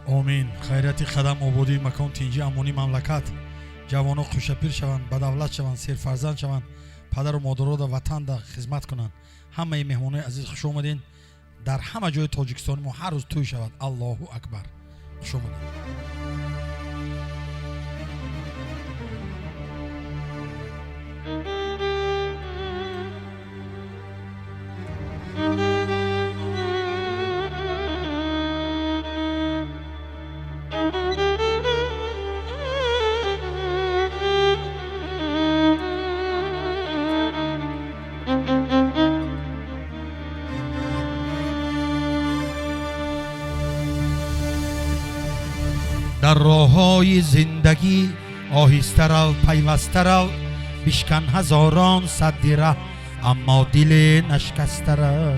آمین. خیرات قدم آبادی مکان تینجی امانی مملکت جوانان خوشپیر شوند، بدولت شوند، سرفرزند شوند، پدر و مادرها در وطن در خدمت کنند. همه مهمانان عزیز خوش آمدین. در همه جای تاجیکستان ما هر روز توی شود. الله اکبر. خوش آمدین. در راه‌های زندگی آهسته رو، پیوسته رو، بشکن هزاران صد ره، اما دل نشکسته رو.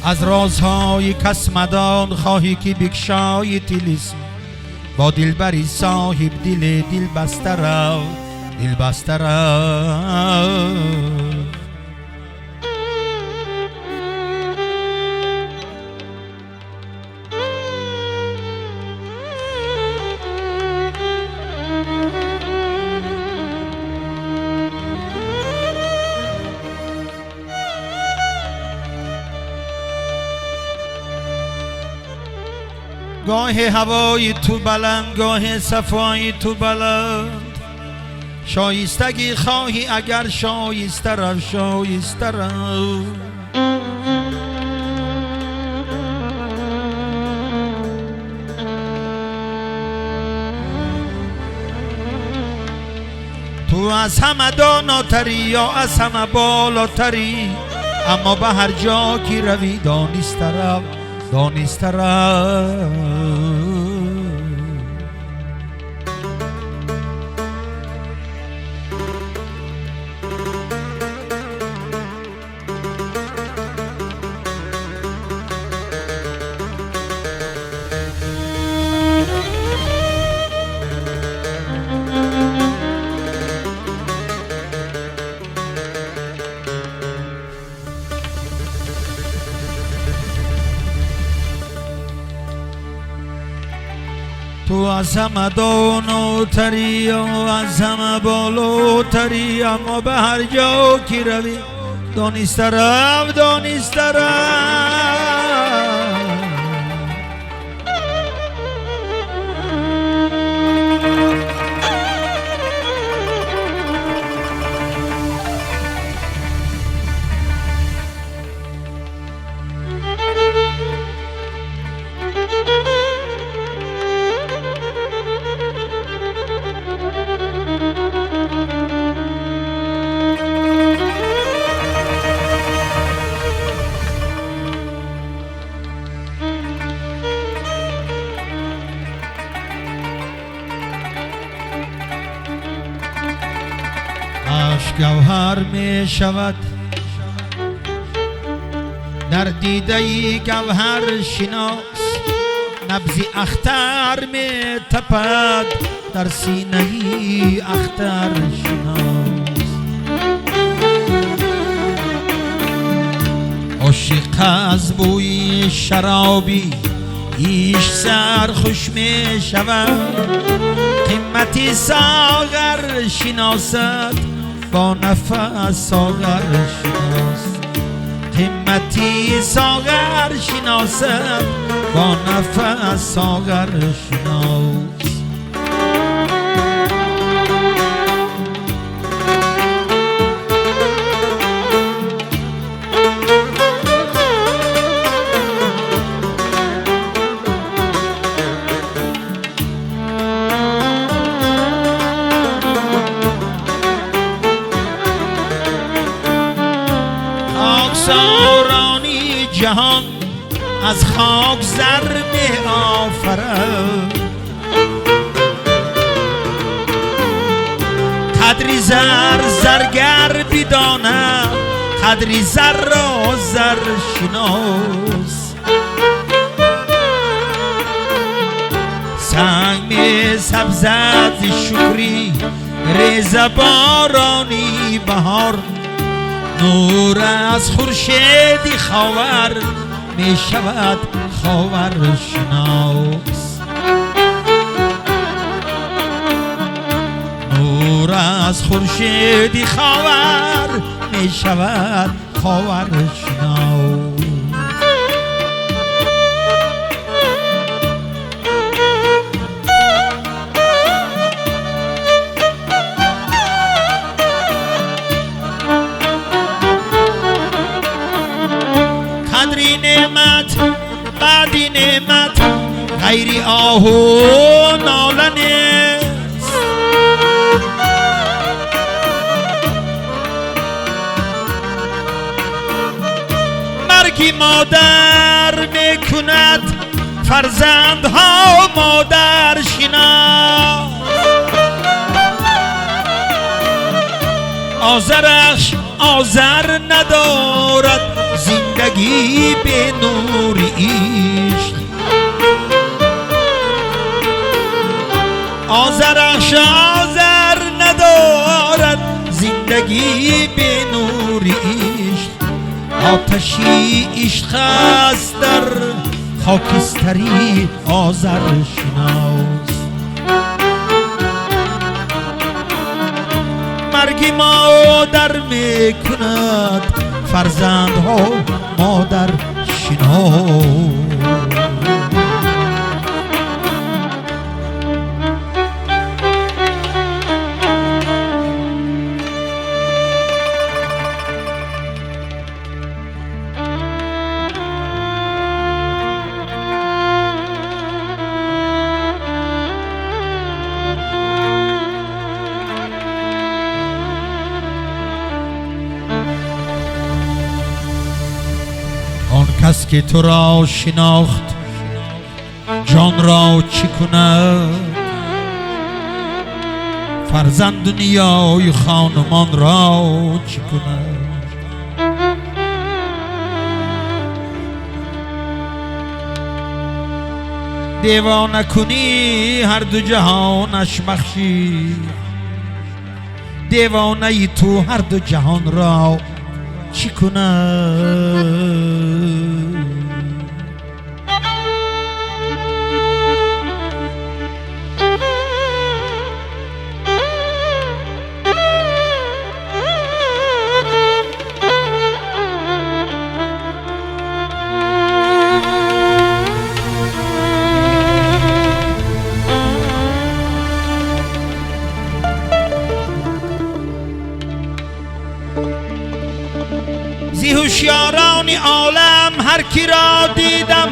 از رازهای کس مدان خواهی که بکشای طلسم، با دلبری صاحب دل دل بسته رو، دل بسته رو. گاه هوای تو بلند، گاه صفای تو بلند، شایستگی خواهی اگر شایسته رو، شایسته رو. تو از همه داناتری یا از همه بالاتری، اما به هر جا که روی دانسته رو، دانسته رو. تو از همه داناتری و از همه بالاتری، اما به هر جا که روی دانسته رو، دانسته رو. گوهر می شود در دیده گوهر شناس، نبض اختر می تپد در سینه اختر شناس. عاشق از بوی شرابی ایش سر خوش می شود، قیمتی ساغر شناسد با نفس ساغر شناس، قیمتی ساغر شناسد با نفس ساغر شناس. سارانی جهان از خاک زر می آفرد، قدری زر زرگر بداند، قدری زر را زر شناس. سنگ می سبزت شکری ریز بارانی بهار نور از خورشیدی خاور می شود خاور شناس نور از خورشیدی خاور می شود خاور شناس قدری نعمت بعدی نعمت غیری آه و ناله نیست مرگی مادر میکند فرزندها مادر شناس آذرش آذر ندارد زندگی به نور عشق آذرش آذر ندارد زندگی به نور عشق آتشی عشق است در خاکستری آذر شناس مرگی مادر میکند فرزندها مادر شناس کس که تو را شناخت جان را چی کند فرزند دنیای خانمان را چی کند دیوانه کنی هر دو جهانش بخشی دیوانه ای تو هر دو جهان را چی کند زی هوشیاران عالم هر کی را دیدم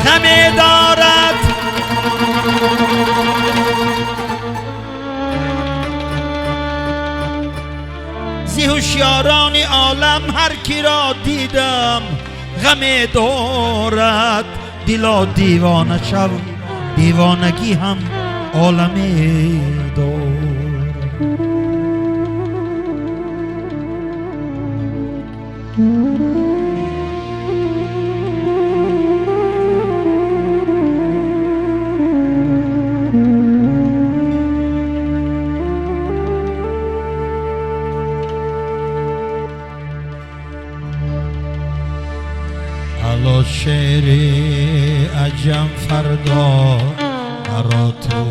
غمی دارد زی هوشیاران عالم هر کی را دیدم غمی دارد دلا دیوانه شو دیوانگی هم عالمی دارد الا شعر عجم فردا مرا تو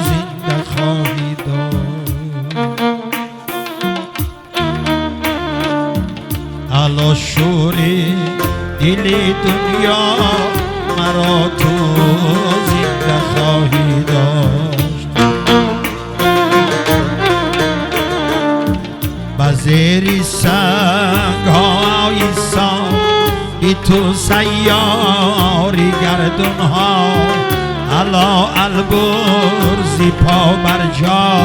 زنده خواهی داد الا شور دل دنیا مرا تو زنده خواهی داشت بزیر سنگ های بی تو سیاری گردون ها علا البرزی پا بر جا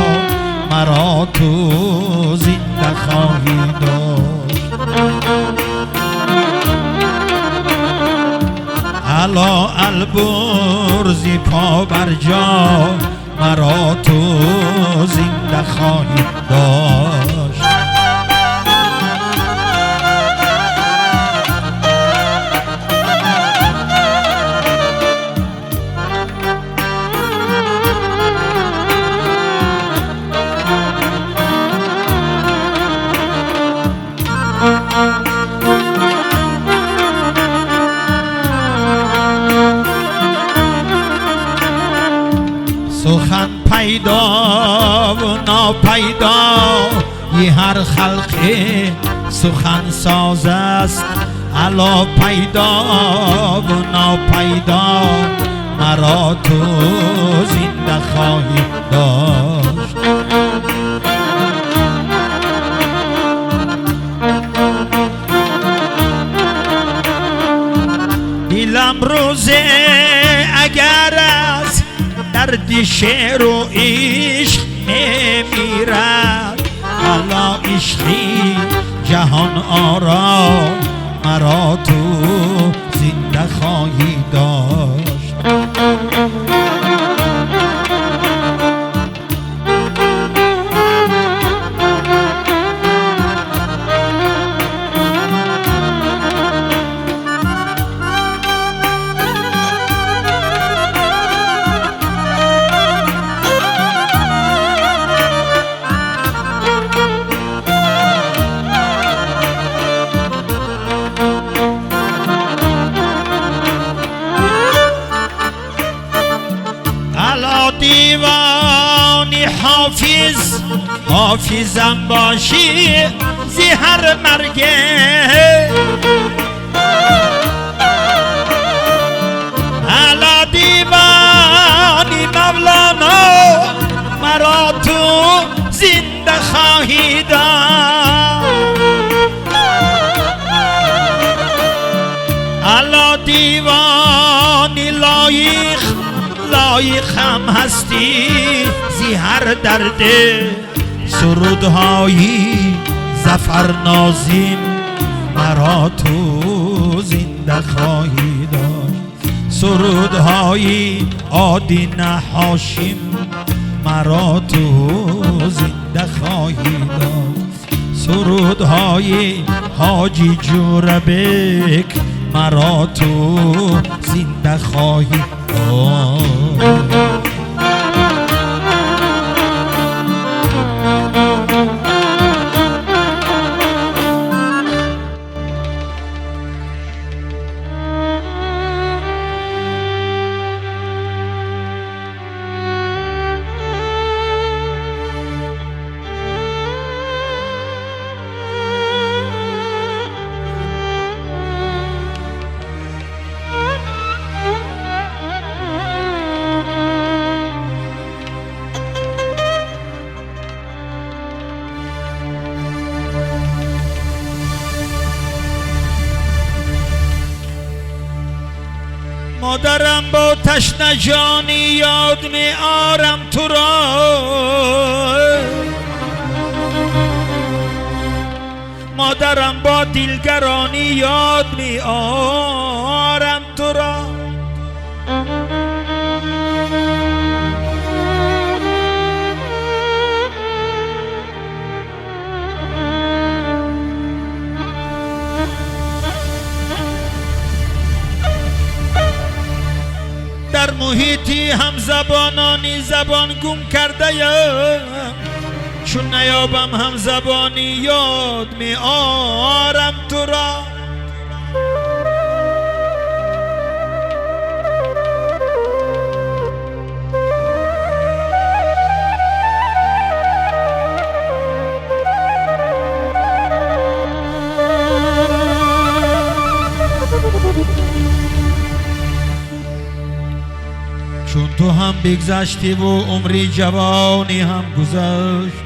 مرا تو زنده خواهی داشت علا البرزی پا بر جا مرا تو زنده خواهی داشت سخن پیدا و ناپیدا یه هر خلقی سخن ساز است الا پیدا و ناپیدا مرا تو زنده خواهی داشت. دیلم روزه اگر از درد شعر و عشق میرد حالا عشقی جهان آرا مرا تو زنده خواهی داشت. دیوانی حافظم باشی زهر مرگه علا دیوانی مولانا مرا تو زنده خواهی داشت. علا دیوانی لایق هم هستی زهر درده سرودهایی زفر نازیم مرا تو زنده خواهی داشت. سرودهایی عادی نحاشیم مرا تو زنده خواهی داشت. سرودهایی حاجی جوربک مرا تو زنده خواهی داشت. مادرم با تشنه جانی یاد می آرم تو را، مادرم با دلگرانی یاد می آرم تو را. در محیطی هم زبانانی زبان گم کرده یم، چون نیابم هم زبانی یاد می آرم تو را. چون تو هم بگذشتی و عمری جوانی هم گذشت،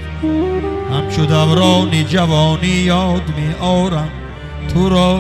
همچو دوران جوانی یاد می آرم تو را.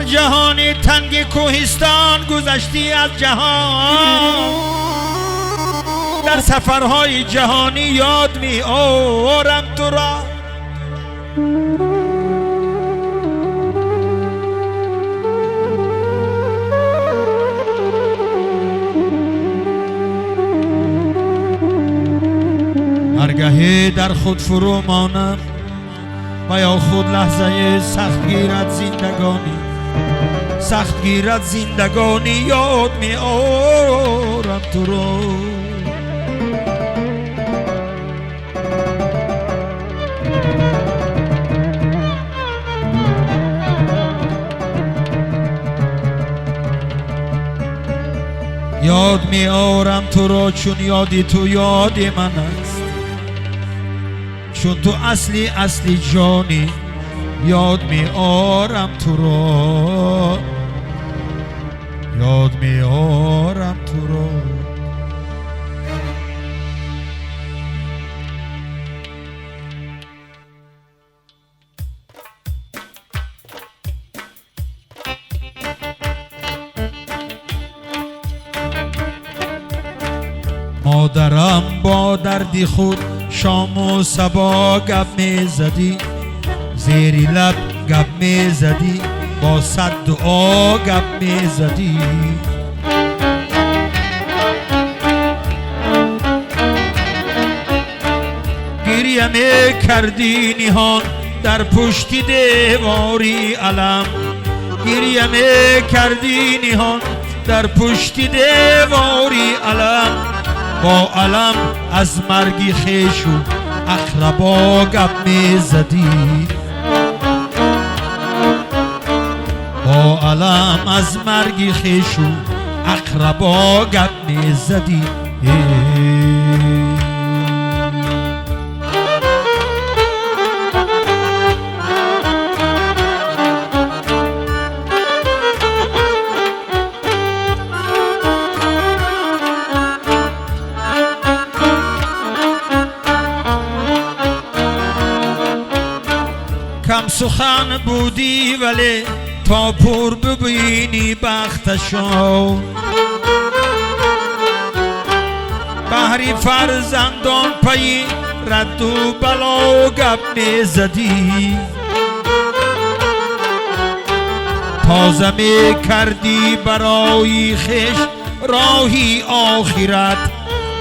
جهانی تنگ کوهستان گذشتی از جهان، در سفرهای جهانی یاد می آرم تو را. هرگاهی در خود فرو مانم و یا خود لحظه سخت گیرد زندگانی، سخت گیرد زندگانی، یاد می آرم تو رو. یاد می آرم تو را چون یادی تو یاد من است، چون تو اصلی اصلی جانی، یاد می آرم تو را، یاد می آرم تو را. مادرم با دردی خود شام و صبا گپ می زدی، زیری لب گپ می زدی، با صد دعا گپ می زدی. گریه می کردی نهان در پشت دیواری علم، گریه می کردی نهان در پشت دیواری علم، با علم از مرگی خیش و اقربا گپ می زدی، با علم از مرگی خیش و اقربا گپ می زدی. کم سخن بودی ولی تا پر ببینی بختشو، بهری فرزندان پی رد و بلا گپ می زدی، تازه می کردی برای خیش راهی آخرت،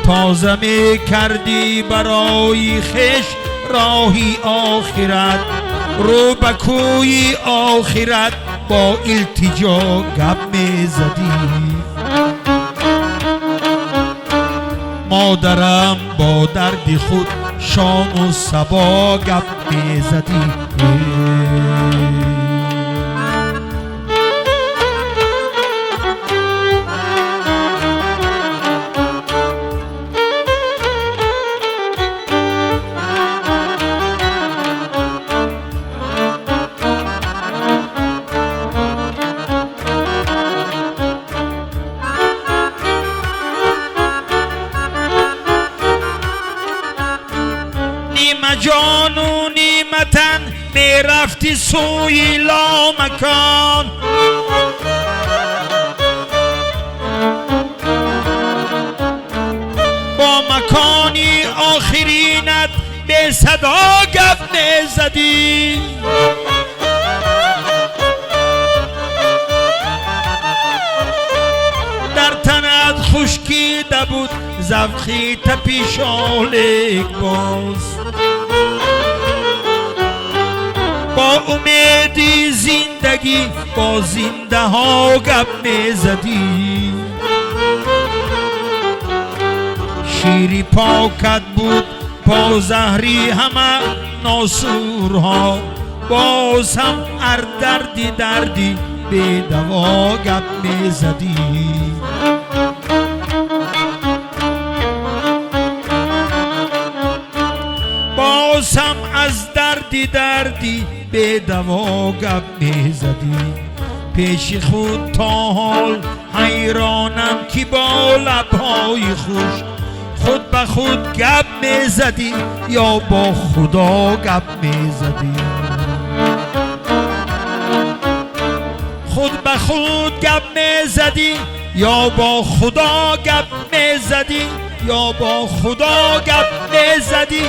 تازه می کردی برای خیش راهی آخرت، رو به کوی آخرت با التجا گپ می زدی. مادرم با درد خود شام و صبا گپ می زدی. جان و نیمتن می رفتی سوی لامکان، با مکانی آخرینت به صدا گپ می زدی، در تنت خشکیده بود زبخی تپیشالک باز، با امیدی زندگی با زنده ها گپ می زدی، شیری پاکت بود با زهری همه ناسورها، باز هم ار دردی دردی به دوا گپ می زدی. باز هم از دردی دردی به دوا گپ می زدی، پیش خود تا حال حیرانم که با لبهای خوش خود به خود گپ می زدی یا با خدا گپ می زدی، خود به خود گپ می زدی یا با خدا گپ می زدی، یا با خدا گپ می زدی.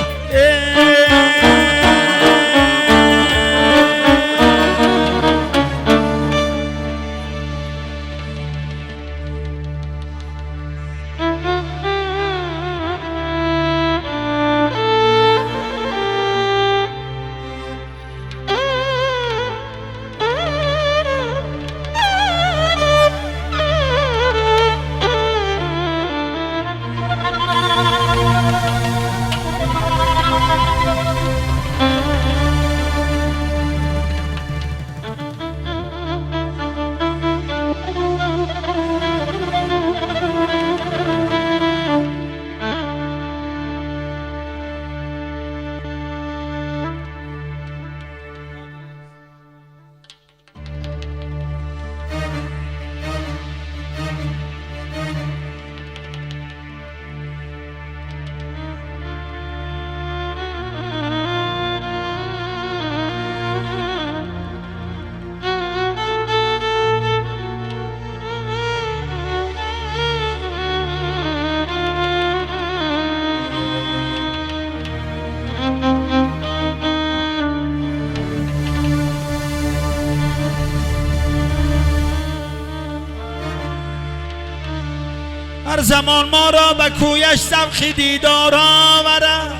هر زمان ما را به کویش سبخی دیدار آورد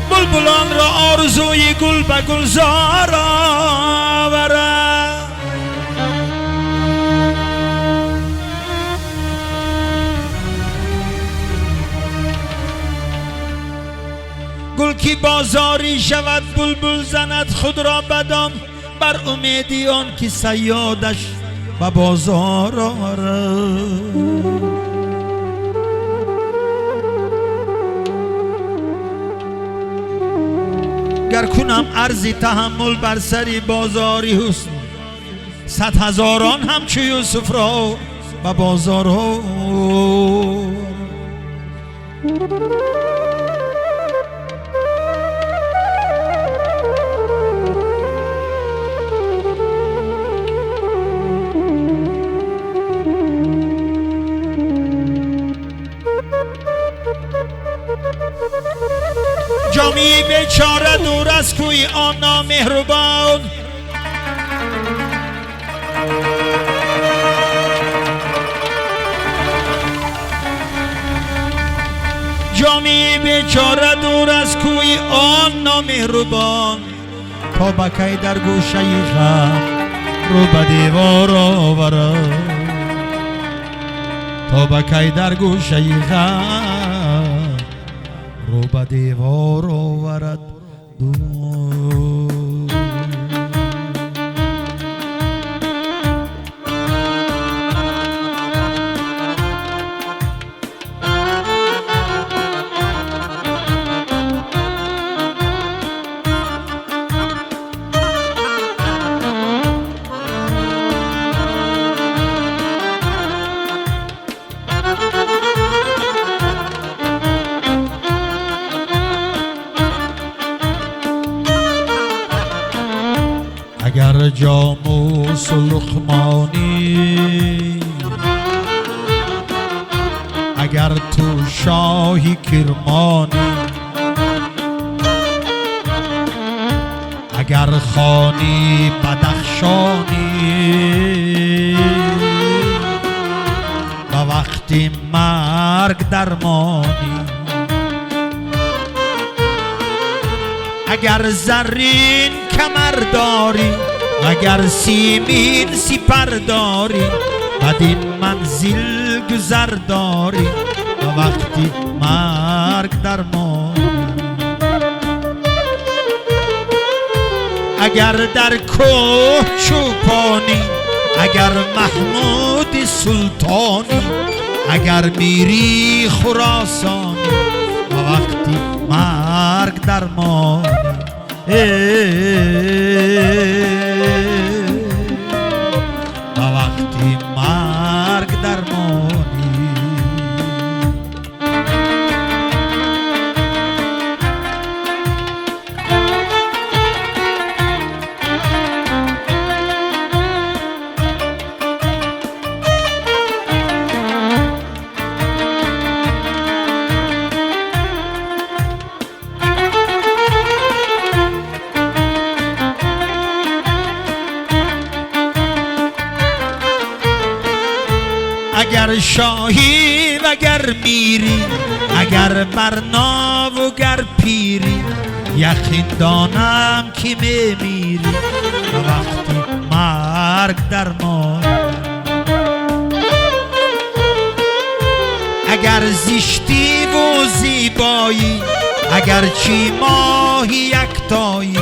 بلبلان را آرزوی گل به گلزار آورد گل کی بازاری شود بلبل زند خود را بدان بر امیدی آن که صیادش به بازار آورد گر کنم عرضی تحمل بر سری بازاری حسن 100,000 همچو یوسف را به بازار آورد جامی بیچاره دور از کوی آن نامهربان جامی بیچاره دور از کوی آن نامهربان تا بکی در گوشه غم رو به دیوار آورد تا بکی در گوشه غم رو به دیوار آورد اگر جام و سلخمانی اگر تو شاهی کرمانی اگر خانی بدخشانی و وقتی مرگ درمانی اگر زرین کمر داری اگر سیمین سپر داری بدین منزل گذر داری و وقتی مرگ درمانی اگر در کوه چوپانی اگر محمود سلطانی اگر میری خراسانی و وقتی مرگ درمانی و وقتی مرگ درمانی اگر شاهی و گر میری اگر برنا و گر پیری یقین دانم که میمیری و وقتی مرگ درمان اگر زشتی و زیبایی اگر چی ماهی یکتایی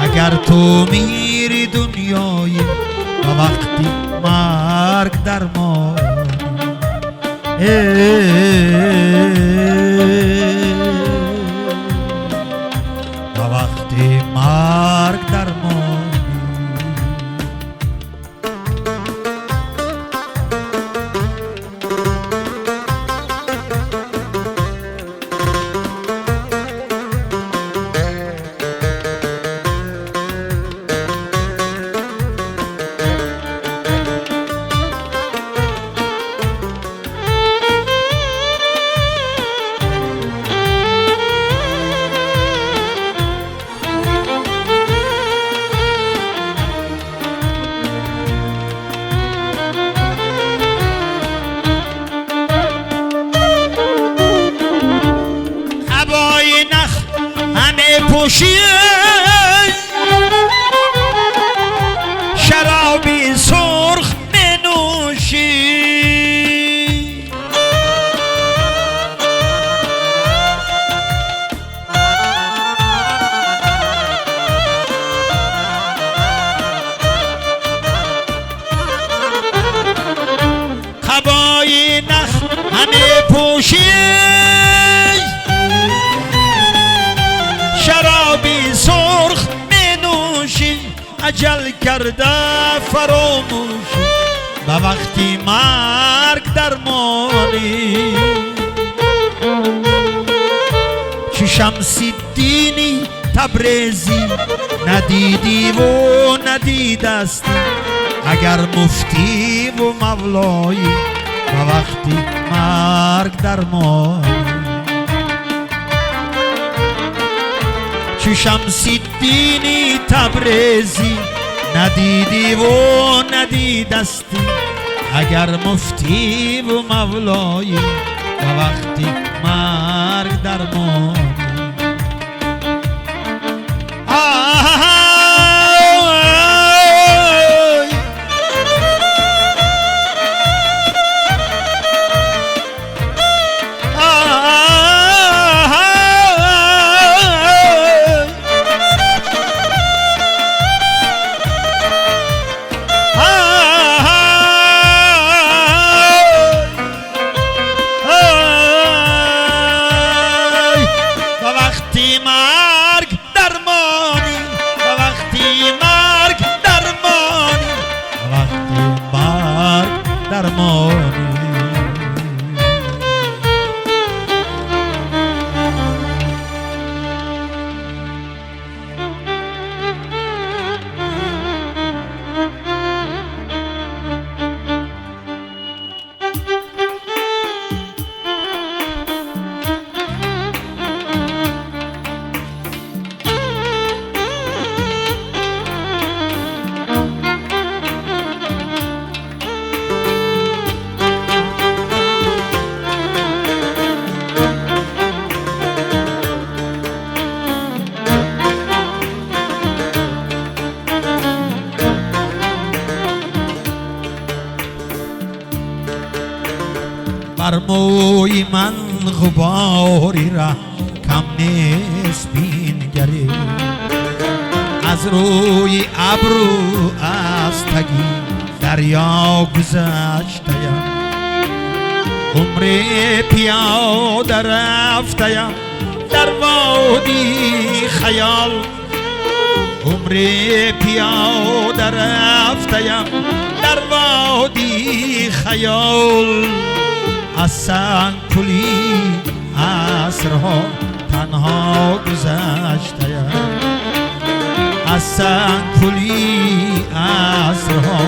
اگر تو میری دنیایی و وقتی مرگ درمان و وقتی مرگ درمان پوشی شرابی سرخ می نوشی قبای نخ همه پوشی شرابی سرخ می نوشی اجل کرده فراموشی به وقتی مرگ درمانی چو شمس الدینی تبریزی ندیدی و ندیدستی اگر مفتی و مولایی به وقتی مرگ درمانی چو شمس الدینی تبریزی ندیدی و ندیدستی اگر مفتی و مولایی به وقتی مرگ درمانی بر موی من غباری را کم نیست بینگری از روی ابرو از تگی دریا گذشتیم عمر پیاده رفتیم در وادی خیال عمر پیاده رفتیم در وادی خیال از سنگ پلی عصرها تنها گذشتیم از سنگ پلی عصرها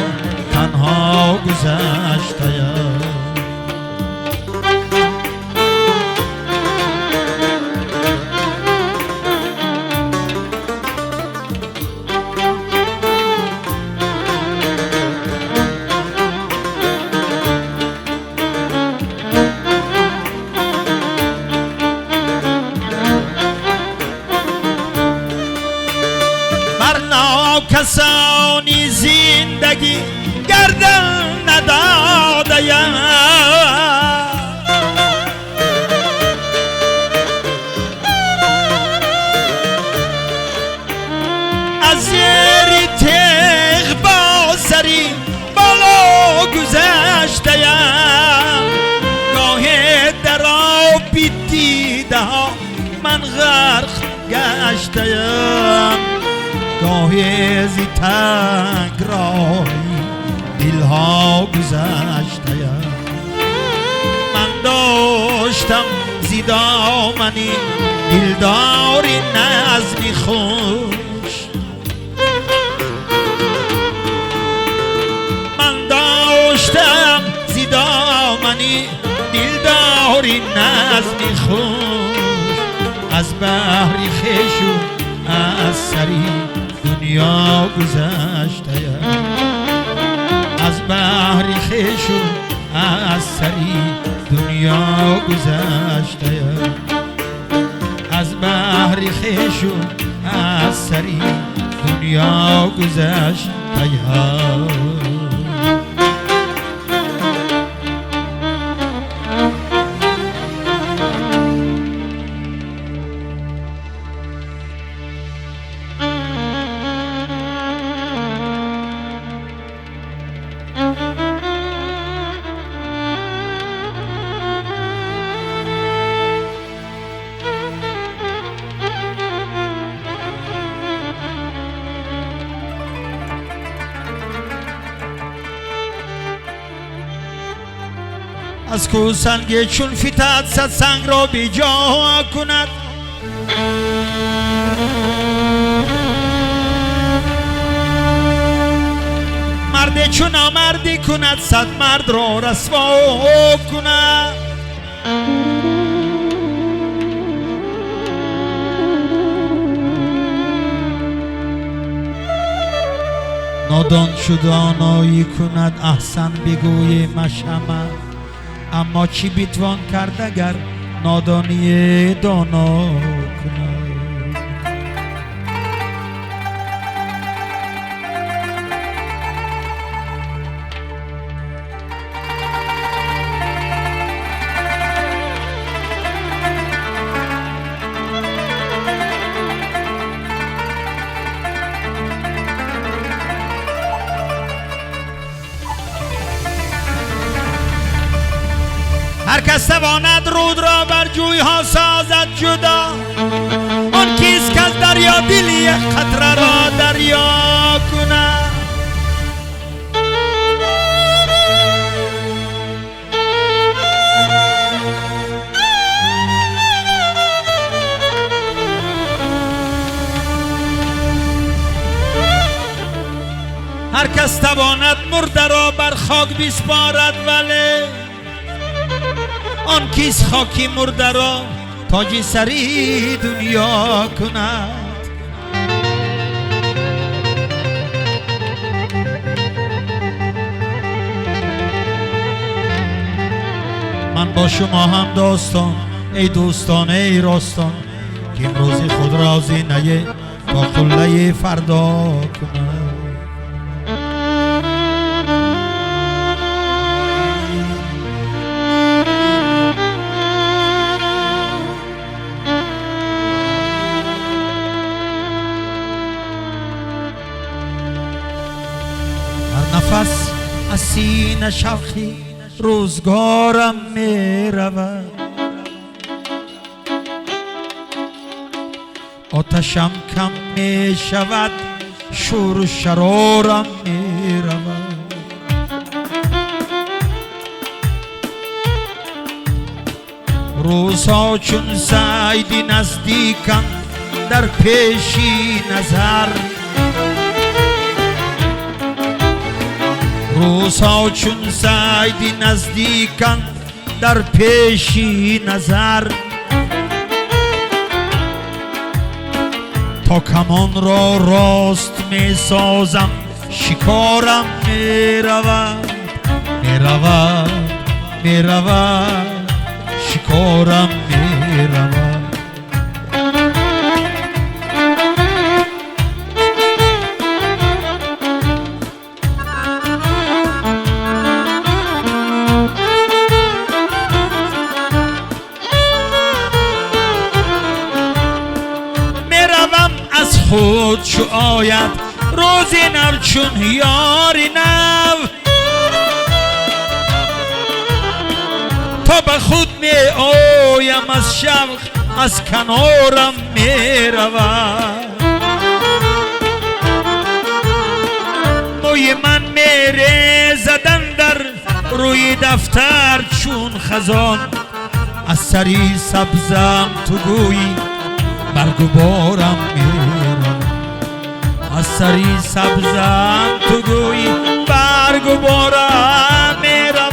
تنها گذشتیم کسانی زندگی گردن ندادیم از زیر تیغ با سری بالا گذشتیم گاهی در آب دیده ها من غرق گشتیم گاهی زی تنگ راهی دلها گذشتیم من داشتم زی دامنی دلداری نظمی خوش من داشتم زی دامنی دلداری نظمی خوش از بحری خشو از سری دنیا گذشتیم از بحری خشو از سری دنیا گذشتیم از بحری تاریخ شد از سری دنیا گذشت تیار. از کو سنگ چون فتد صد سنگ را بی جا کند. مرد چون نامردی کند صد مرد را رسوا کند. نادان شد دانایی کند احسن بگوی مشمه. اما چی بیتوان کرد اگر نادانی دانا کند. هر کس تواند رود را بر جوی ها سازد جدا. آن کیست که از دریا دلی قطره را دریا کند. هر کس تواند مرده را بر خاک بسپارد ولی آن کیست خاکی مرده را تاج سری دنیا کند. من با شما هم داستان ای دوستان ای راستان که امروز خود را زینه با قله فردا کند. نفس از سینه شوخی روزگارم می رود. آتشم کم می شود شور و شرارم می رود. روزها چون سعیدی نزدیکم در پیشی نظر. روزها چون سعیدی نزدیکم در پیشی نظر. تا کمان را راست می سازم شکارم می رود. می رود می رود شکارم می رود. خود چو آید روز نو چون یاری نو. تا به خود می آیم از شوق از کنارم می رود. موی من می ریزدن در روی دفتر چون خزان. از سری سبزم تو گویی برگ و بارم میرم. از سری سبزم تو گویی برگ و بارم میرم.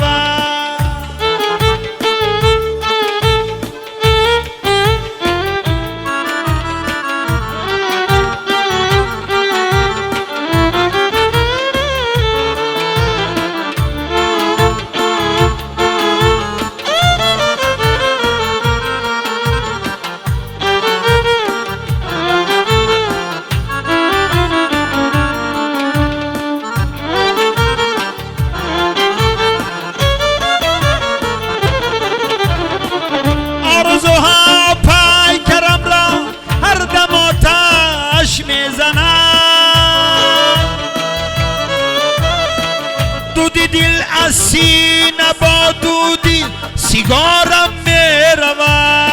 سینه با دودی سیگارم میرود.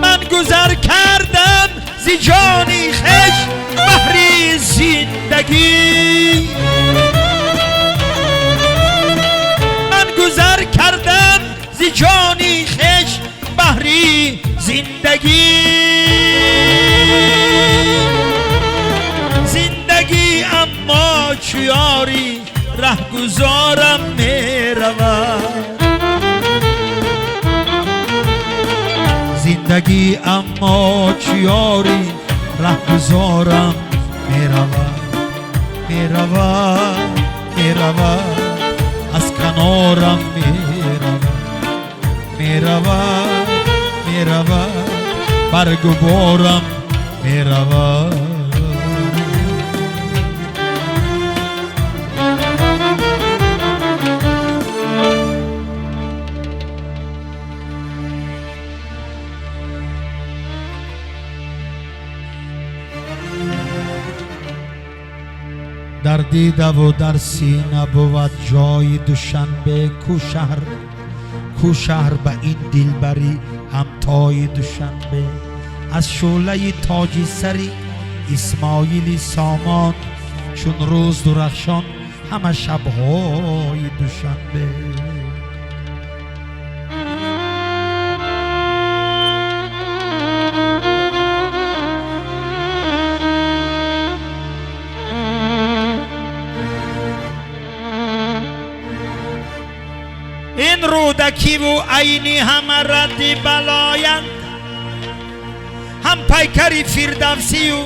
من گذر کردم زی جانی خش بحری زندگی. من گذر کردم زی جانی خش بحری زندگی. زندگی اما چیاری ره گذارم میرود. زندگی اما چیاری ره گذارم میرود. میرود میرود از کنارم میرود. میرود میرود برگ و بارم میرود. در دیده و در سینه بود جای دوشنبه. کو شهر به این دلبری همتای دوشنبه. از شعله تاج سری اسماعیل سامان چون روز درخشان همه شبهای دوشنبه. این رودکی و عینی همه رد بلایند. هم پیکری فردوسی و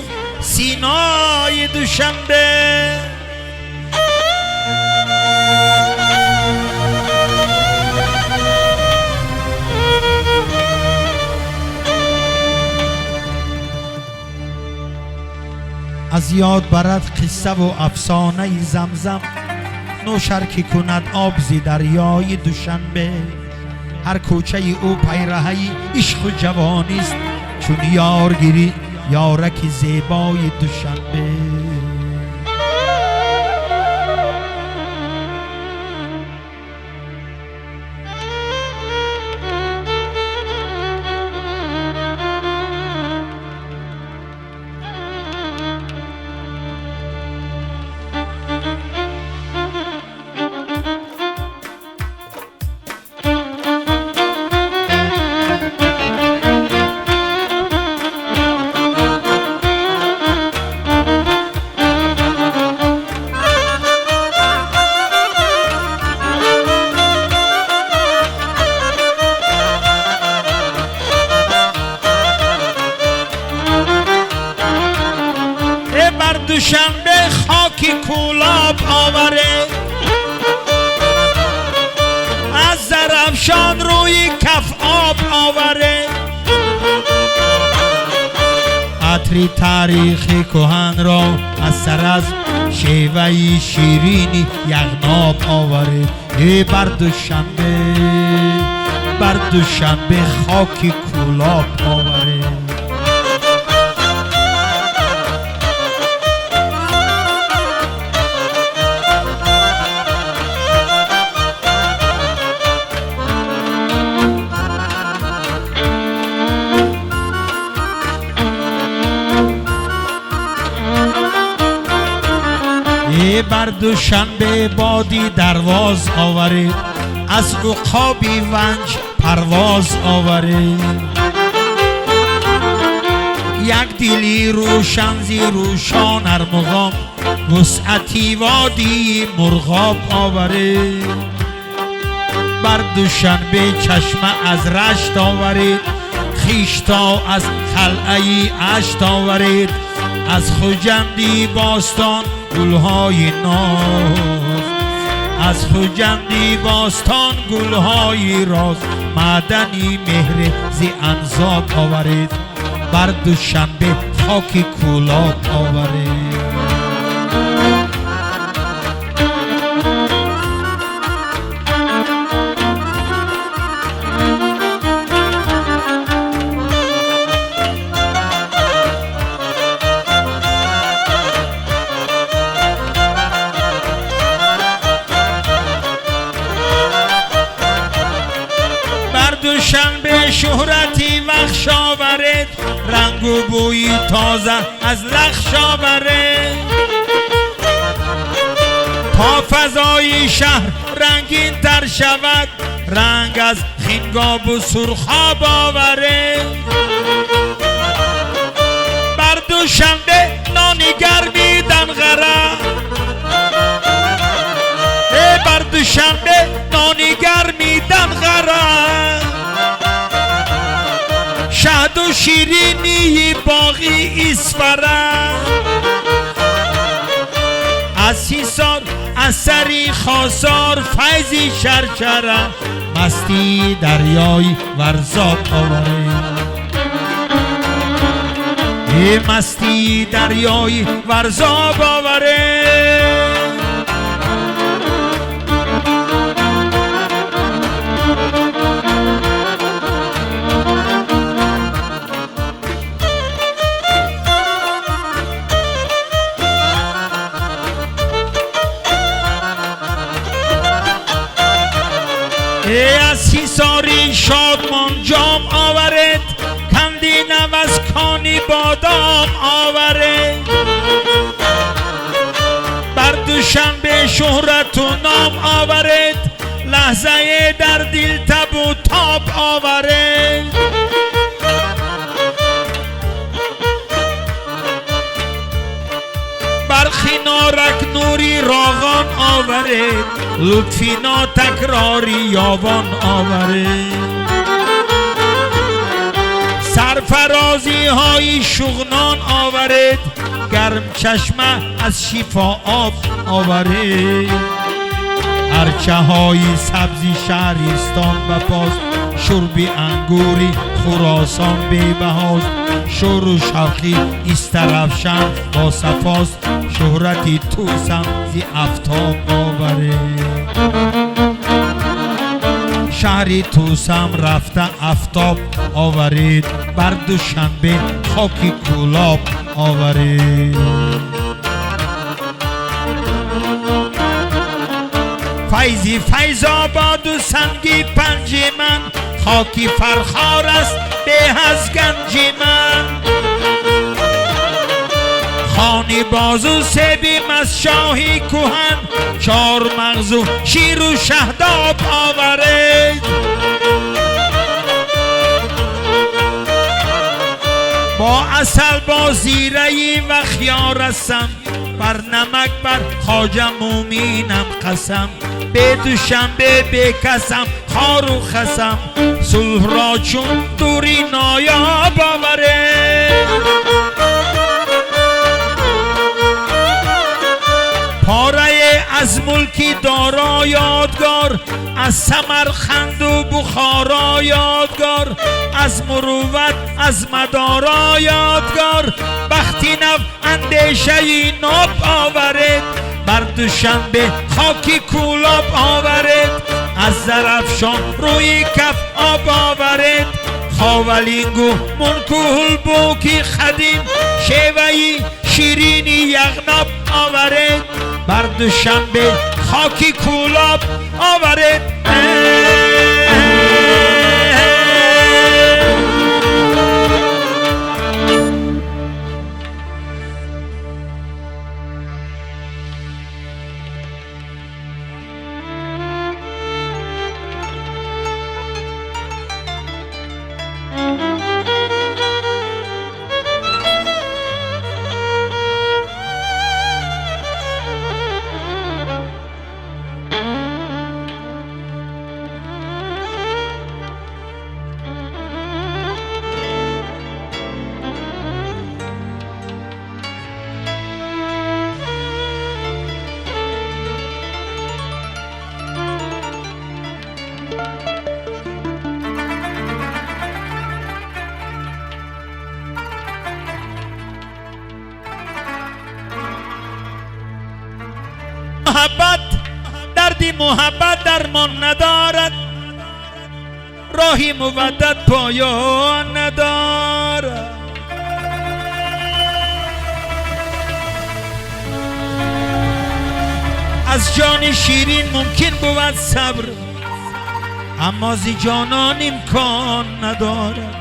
سینای دوشنبه. از یاد برد قصه و افسانه زمزم. نوشرکی کند آب زی دریای دوشنبه. هر کوچه او پیرهی عشق و جوانی است چون یارگیری یارک زیبای دوشنبه. دوشنبه خاکی کولاب آوره. از زرفشان روی کف آب آوره. عطری تاریخی کهن را از سر از شیوه شیرینی یغناب آوره. بر دوشنبه خاکی کولاب آوره. بر دوشنبه بادی درواز آورید. از عقابی ونج پرواز آورید. یک دلی روشن زی روشان ارمغان وسعتی وادی مرغاب آورید. بر دوشنبه چشمه از رشت آورید. خیشتا از خلعه اشت آورید. از خجندی باستان گلهای ناز. از خجندی باستان گلهای راز. معدنی مهر زی انزاب آورید. بر دوشنبه خاکی کولاب آورید. دوشنبه شهرتی وخش آورد، رنگ و بوی تازه از لخش آورد. تا فضای شهر رنگین تر شود، رنگ از خینگاب و سرخاب آورد. بر دوشنبه نانی گرمی دنغره، بر دوشنبه نانی گرمی دنغره. شهد و شیرینی باقی اسفره، از حصار اثری خاصار فیضی شرشره. مستی دریای ورزاب آوره، مستی دریای ورزاب آوره. از حصاری شادمان جام آورد، کندی نوز کانی بادام آورد. بر دوشنبه شهرت و نام آورد، لحظه در دل تب و تاب آورد. برخی نارک نوری راغان آورد، لطفی نا تکراری یاوان آورد. سرفرازی های شغنان آورد، گرم چشمه از شفا آب آورد. ارچه های سبزی شهرستان و پاست، شربی انگوری خراسان بی بهاست. شور و شوقی استرفشن با صفاست، شهرتی توسم زی افتاب آورد. شهری توسم رفته افتاب آورد، بر دوشنبه خاکی کولاب آورد. فیضی فیض آباد و سنگی پنج من، خاکی فرخار است به از گنج من. خانی بازو سبیم از شاهی کوهن، چار مغزو شیر و شهداب آورد. با اصل با زیرهی و خیار هستم، بر نمک بر خواجه مومینم قسم. به دوشنبه بکسم خار و خسم، صلح را چون دوری نایاب آورد. پاره از ملکی دارا یادگار، از سمرخند و بخارا یادگار. از مروت از مدارا یادگار، بختی نو اندیشه ناب آورد. بر دوشنبه خاکی کولاب آورد، از زرفشان روی کف آب آورد. خاولینگو منکوهل بوکی خدیم، شیوهی شیرینی یغناب آورد. بر دوشنبه خاکی کولاب آورد. محبت دردی محبت درمان ندارد، راهی مودت پایان ندارد. از جان شیرین ممکن بود صبر، اما زی جانان امکان ندارد.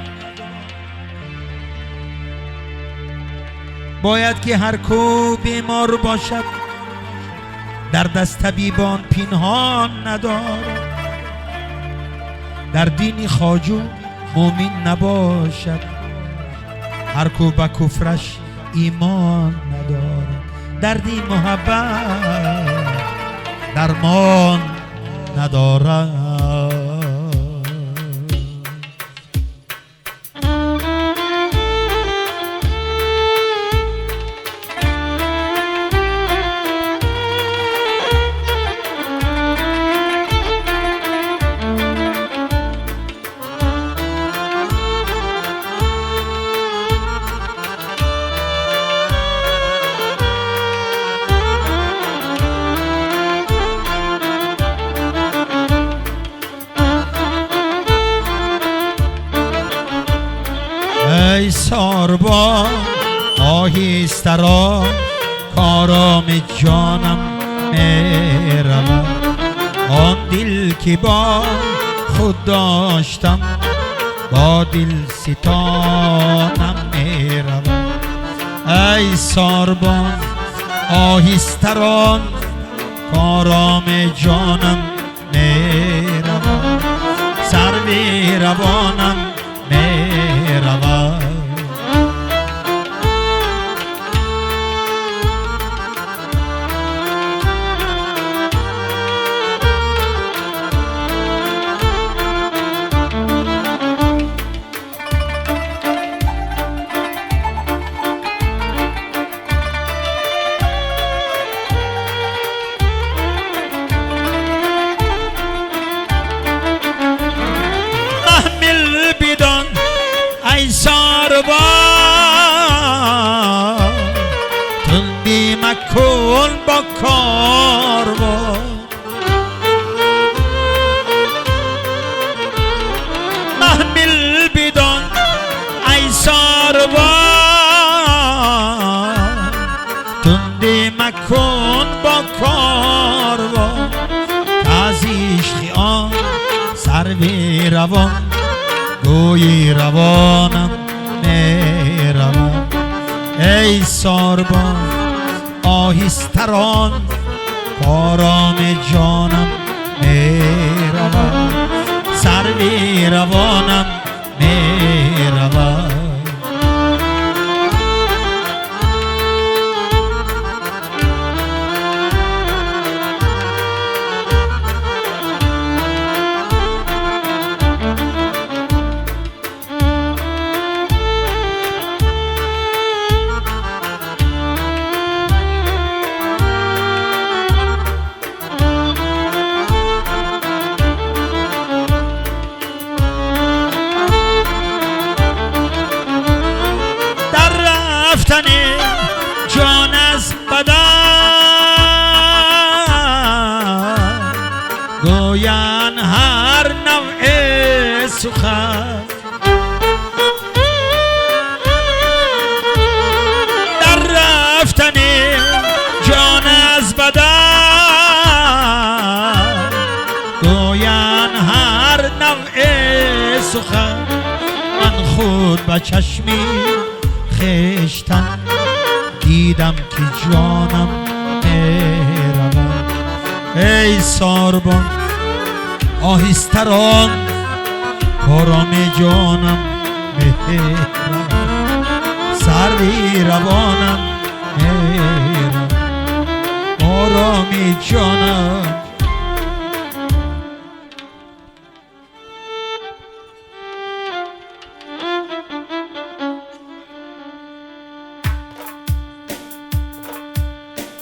باید که هر کو بیمار باشد در دست طبیبان پنهان ندارد. در دین خواجو مومن نباشد هر کو به کفرش ایمان ندارد. در دین محبت درمان ندارد. ای ساربان آهسته را کارام جانم میرود. آن دل که با خود داشتم با دل ستانم میرود. ای ساربان آهسته را کارام جانم میرود. سروی روانم میرود. ای ساربان تندی مکن با کاروان. محمل بدان ای ساربان تندی مکن با کاروان. از عشق آن سروی روان گوی روانم میرود. ای ساربان آهسته ران کارام جانم میرود. سروی روانم میرود. رفتن جان از بدن گوین هر نوع سخن. در رفتن جان از بدن گوین هر نوع سخن. من خود به چشمی خشتن دیدم که جانم میرود. ای ساربان آهسته ران کارام جانم میرود. سروی روانم میرود. آرام جانم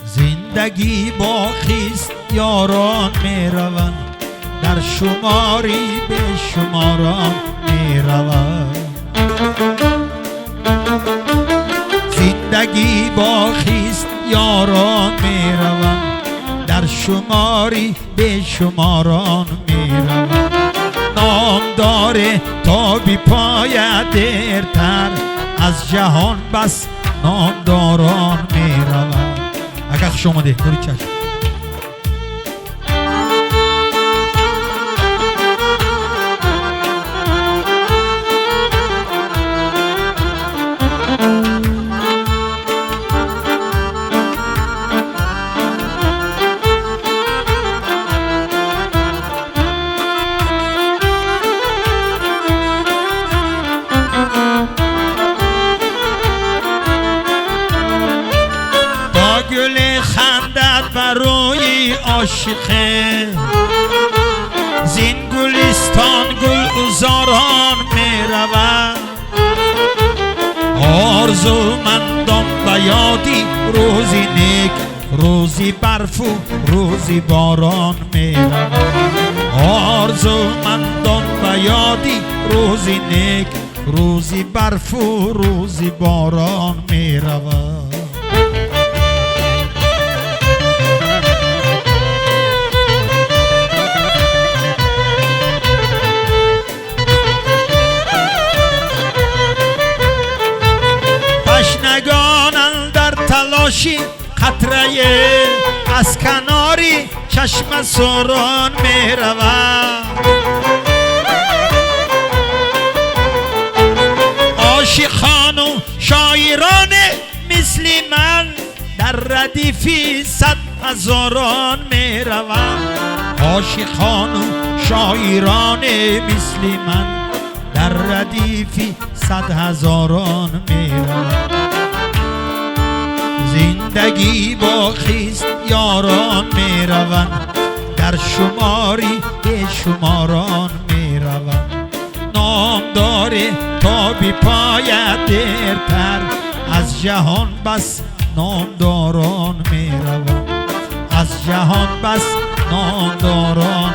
زندگی با خیست یاران میروند در شماری به شماران میروند. زندگی با خیست یاران میروند در شماری به شماران میروند. نام داره تا بی پاید دیرتر از جهان بس نامداران میروند. اگر خوش اومده دوری چشم. عاشقه زین گلستان گل ازاران می رود آرزومندان به یادی روزی نیک روزی برف و روزی باران می رود آرزومندان به یادی روزی نیک روزی برف و روزی باران می رود تشنگانند در تلاشی قطره از کناری چشم سران می رود عاشقان و شاعران مثل من در ردیفی 100,000 می روند عاشقان و شاعران مثل من در ردیفی 100,000 می روند زندگی با خیست یاران می روند در شماری به شماران می روند نام داره تا بی پاید دیرتر از جهان بس نامداران می روند از جهان بس نامداران